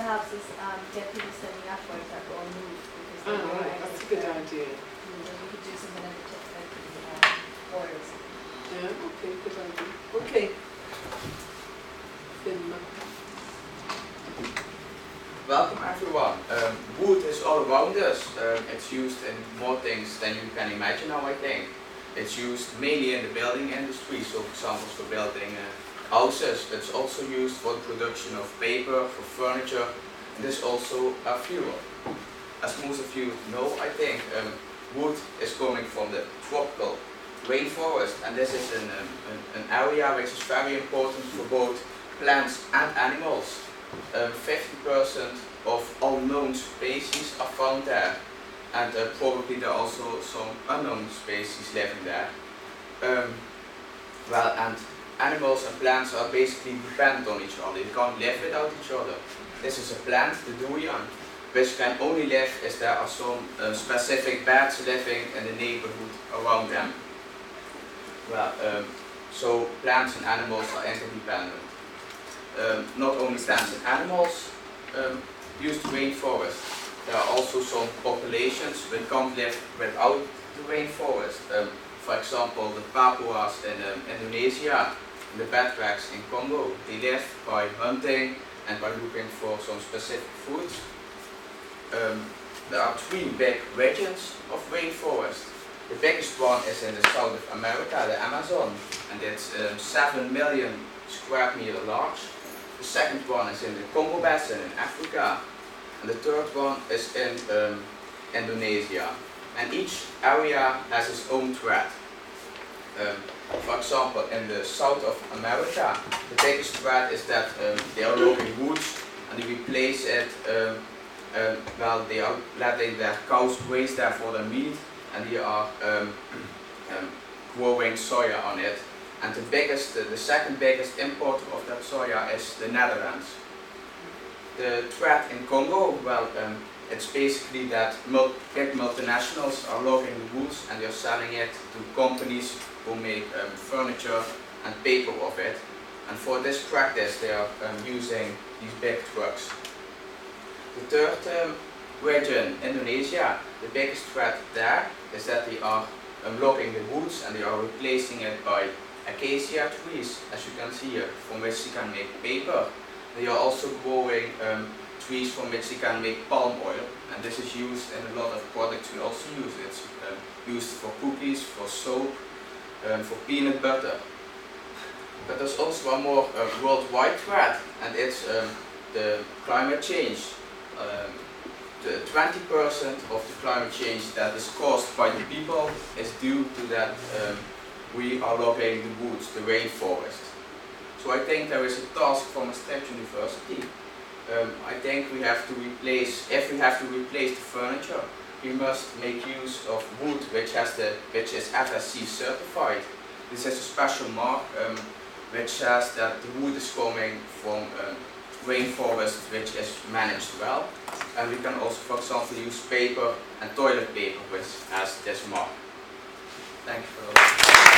helps us get people setting up, for example, or move. Because Oh, right, that's a good idea. We could do something like orders. Yeah, okay, good idea. Okay. Then, Welcome everyone. Wood is all around us. It's used in more things than you can imagine now, I think. It's used mainly in the building industry, so for example for building houses. It's also used for the production of paper, for furniture, and is also a fuel. As most of you know, I think, wood is coming from the tropical rainforest, and this is an area which is very important for both plants and animals. 50% of all known species are found there, and probably there are also some unknown species living there. And animals and plants are basically dependent on each other. They can't live without each other. This is a plant, the durian, which can only live if there are some specific bats living in the neighborhood around them. So plants and animals are interdependent. Not only plants and animals use the rainforest. There are also some populations which can't live without the rainforest. For example, the Papuas in Indonesia, the Bedwags in Congo. They live by hunting and by looking for some specific foods. There are 3 big regions of rainforest. The biggest one is in the south of America, the Amazon, and it's 7 million square meter large. The second one is in the Congo Basin in Africa, and the third one is in Indonesia. And each area has its own threat. For example, in the south of America, the biggest threat is that they are logging woods and they replace it. They are letting their cows graze there for their meat, and they are growing soya on it. And the second biggest importer of that soya is the Netherlands. The threat in Congo, it's basically that big multinationals are logging the woods and they're selling it to companies who make furniture and paper of it. And for this practice they are using these big trucks. The third region, Indonesia, the biggest threat there is that they are logging the woods and they are replacing it by acacia trees, as you can see here, from which you can make paper. They are also growing trees from which you can make palm oil, and this is used in a lot of products we also use. It's used for cookies, for soap, for peanut butter. But there's also one more worldwide threat, and it's the climate change. The 20% of the climate change that is caused by the people is due to that we are logging the woods, the rainforest. So I think there is a task for Maastricht University. I think we have to replace, if we have to replace the furniture, we must make use of wood which is FSC certified. This is a special mark which says that the wood is coming from rainforest which is managed well. And we can also, for example, use paper and toilet paper which has this mark. Thank you for